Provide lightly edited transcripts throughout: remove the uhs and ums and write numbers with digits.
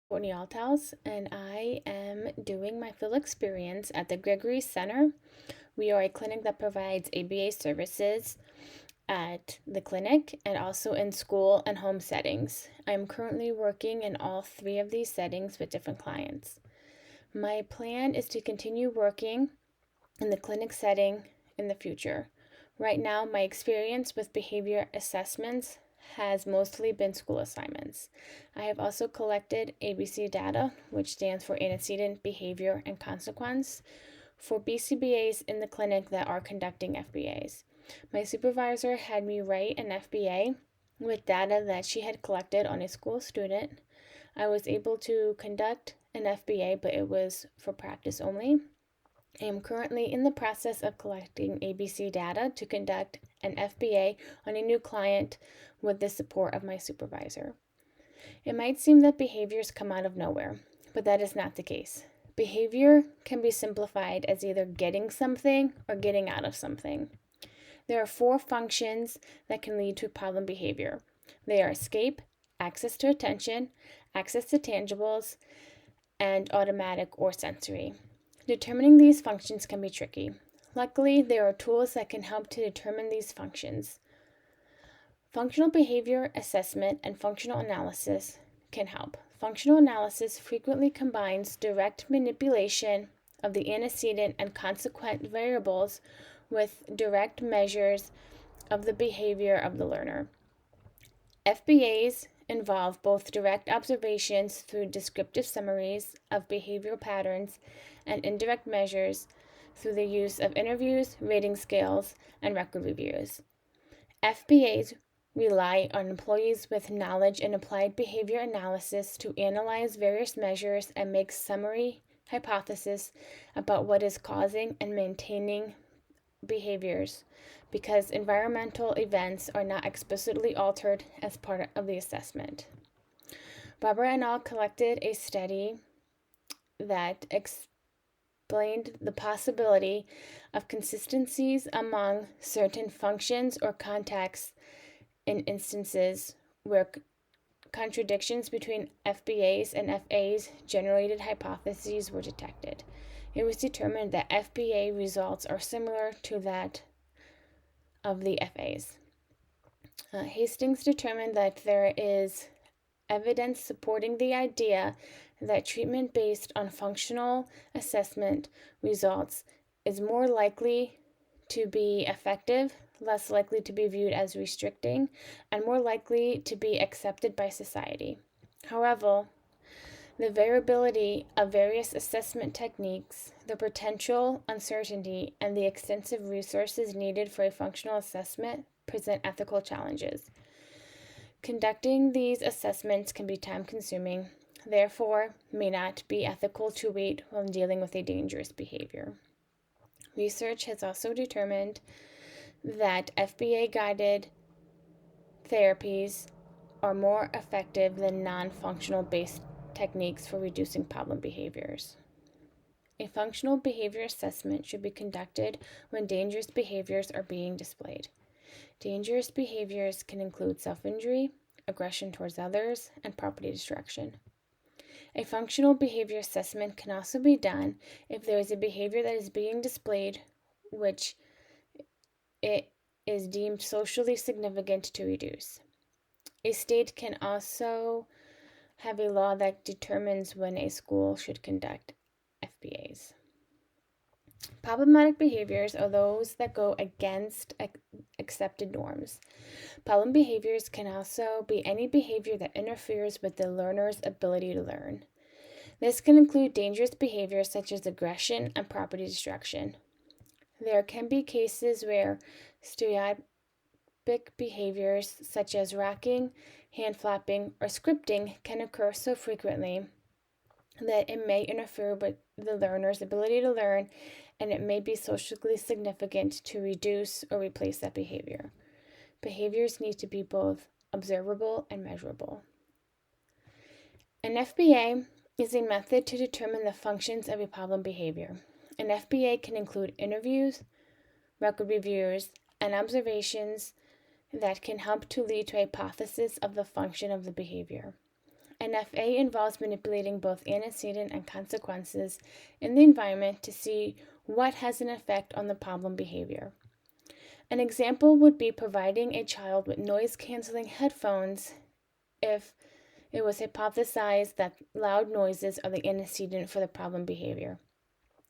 Courtney Althouse, and I am doing my field experience at the Gregory Center. We are a clinic that provides ABA services at the clinic and also in school and home settings. I'm currently working in all three of these settings with different clients. My plan is to continue working in the clinic setting in the future. Right now, my experience with behavior assessments has mostly been school assignments. I have also collected ABC data, which stands for antecedent behavior and consequence, for BCBAs in the clinic that are conducting FBAs. My supervisor had me write an FBA with data that she had collected on a school student. I was able to conduct an FBA, but it was for practice only. I am currently in the process of collecting ABC data to conduct an FBA on a new client with the support of my supervisor. It might seem that behaviors come out of nowhere, but that is not the case. Behavior can be simplified as either getting something or getting out of something. There are 4 functions that can lead to problem behavior. They are escape, access to attention, access to tangibles, and automatic or sensory. Determining these functions can be tricky. Luckily, there are tools that can help to determine these functions. Functional behavior assessment and functional analysis can help. Functional analysis frequently combines direct manipulation of the antecedent and consequent variables with direct measures of the behavior of the learner. FBAs involve both direct observations through descriptive summaries of behavioral patterns and indirect measures through the use of interviews, rating scales, and record reviews. FBAs rely on employees with knowledge in applied behavior analysis to analyze various measures and make summary hypotheses about what is causing and maintaining behaviors, because environmental events are not explicitly altered as part of the assessment. Barbara and I collected a study that explained the possibility of consistencies among certain functions or contexts in instances where contradictions between FBAs and FAs generated hypotheses were detected. It was determined that FBA results are similar to that of the FAs. Hastings determined that there is evidence supporting the idea that treatment based on functional assessment results is more likely to be effective, less likely to be viewed as restricting, and more likely to be accepted by society. However, the variability of various assessment techniques, the potential uncertainty, and the extensive resources needed for a functional assessment present ethical challenges. Conducting these assessments can be time-consuming, therefore may not be ethical to wait while dealing with a dangerous behavior. Research has also determined that FBA-guided therapies are more effective than non-functional based techniques for reducing problem behaviors. A functional behavior assessment should be conducted when dangerous behaviors are being displayed. Dangerous behaviors can include self-injury, aggression towards others, and property destruction. A functional behavior assessment can also be done if there is a behavior that is being displayed which it is deemed socially significant to reduce. A state can also have a law that determines when a school should conduct FBAs. Problematic behaviors are those that go against accepted norms. Problem behaviors can also be any behavior that interferes with the learner's ability to learn. This can include dangerous behaviors such as aggression and property destruction. There can be cases where stereotypic behaviors such as rocking, hand flapping, or scripting can occur so frequently that it may interfere with the learner's ability to learn, and it may be socially significant to reduce or replace that behavior. Behaviors need to be both observable and measurable. An FBA is a method to determine the functions of a problem behavior. An FBA can include interviews, record reviews, and observations that can help to lead to a hypothesis of the function of the behavior. An FA involves manipulating both antecedent and consequences in the environment to see what has an effect on the problem behavior. An example would be providing a child with noise-canceling headphones if it was hypothesized that loud noises are the antecedent for the problem behavior.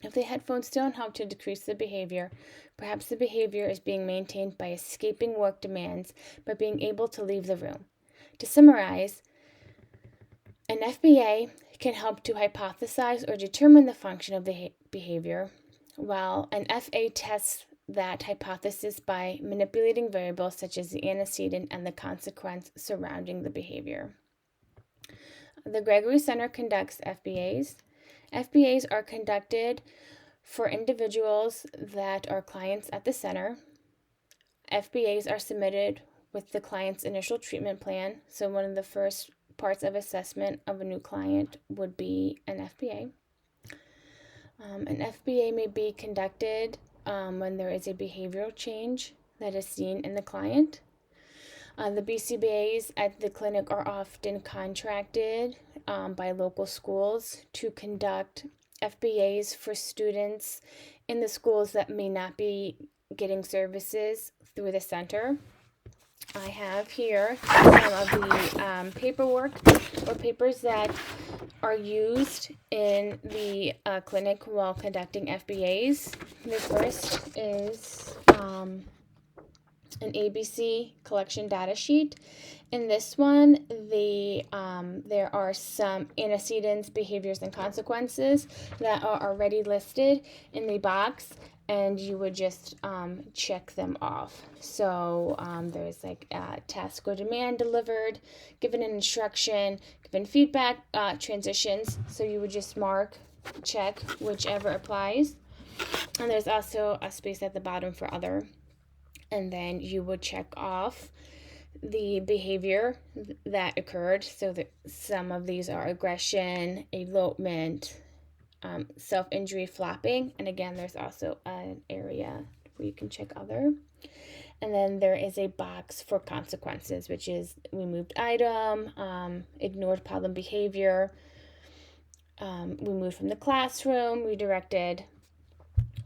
If the headphones don't help to decrease the behavior, perhaps the behavior is being maintained by escaping work demands by being able to leave the room. To summarize, an FBA can help to hypothesize or determine the function of the behavior, while an FA tests that hypothesis by manipulating variables such as the antecedent and the consequence surrounding the behavior. The Gregory Center conducts FBAs. FBAs are conducted for individuals that are clients at the center. FBAs are submitted with the client's initial treatment plan. So one of the first parts of assessment of a new client would be an FBA. An FBA may be conducted when there is a behavioral change that is seen in the client. The BCBAs at the clinic are often contracted by local schools to conduct FBAs for students in the schools that may not be getting services through the center. I have here some of the paperwork or papers that are used in the clinic while conducting FBAs. The first is an ABC collection data sheet. In this one, there are some antecedents, behaviors, and consequences that are already listed in the box, and you would just check them off. So there's like a task or demand delivered, given an instruction, given feedback, transitions. So you would just mark, check whichever applies. And there's also a space at the bottom for other. And then you would check off the behavior that occurred. So that some of these are aggression, elopement, self-injury, flopping. And again, there's also an area where you can check other. And then there is a box for consequences, which is removed item, ignored problem behavior, removed from the classroom, redirected.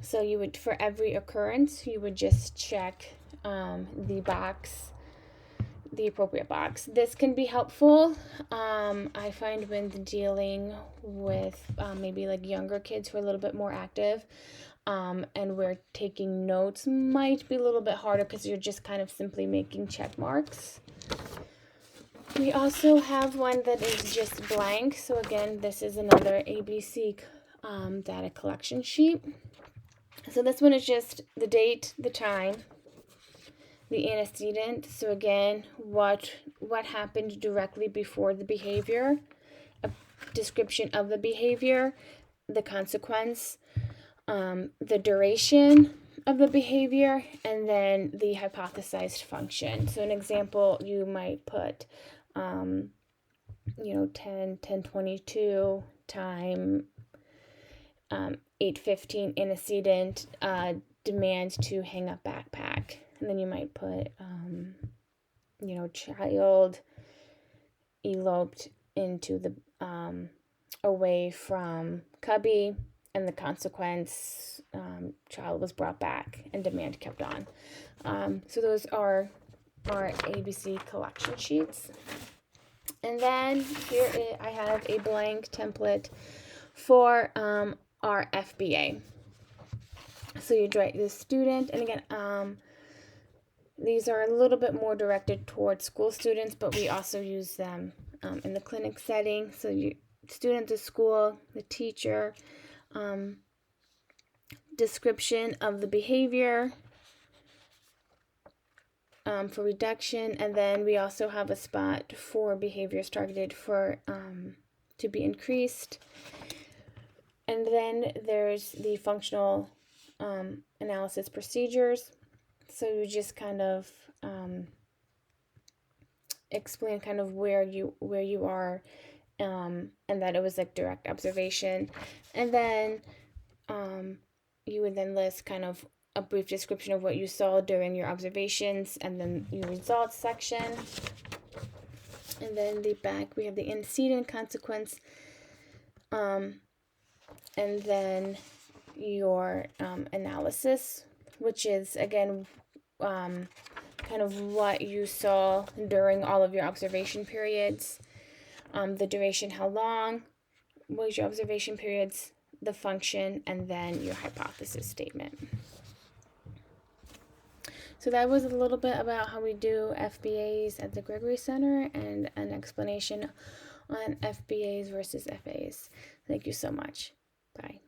So you would, for every occurrence, you would just check the box, the appropriate box. This can be helpful. I find when dealing with maybe like younger kids who are a little bit more active, and where taking notes might be a little bit harder because you're just kind of simply making check marks. We also have one that is just blank. So again, this is another ABC data collection sheet. So this one is just the date, the time, the antecedent. So again, what happened directly before the behavior, a description of the behavior, the consequence, the duration of the behavior, and then the hypothesized function. So an example, you might put, 10:22 time, 8:15 antecedent, demand to hang up backpack. And then you might put, child eloped into the, away from cubby, and the consequence, child was brought back and demand kept on. So those are our ABC collection sheets. And then here I have a blank template for our FBA. So you'd write the student, and again, these are a little bit more directed towards school students, but we also use them in the clinic setting. So you student, the school, the teacher, description of the behavior for reduction, and then we also have a spot for behaviors targeted for to be increased. And then there's the functional analysis procedures. So you just kind of explain kind of where you are, and that it was like direct observation. And then you would then list kind of a brief description of what you saw during your observations, and then your results section. And then the back, we have the antecedent consequence, and then your analysis, which is, again, kind of what you saw during all of your observation periods. The duration, how long was your observation periods, the function, and then your hypothesis statement. So that was a little bit about how we do FBAs at the Gregory Center and an explanation on FBAs versus FAs. Thank you so much. Bye.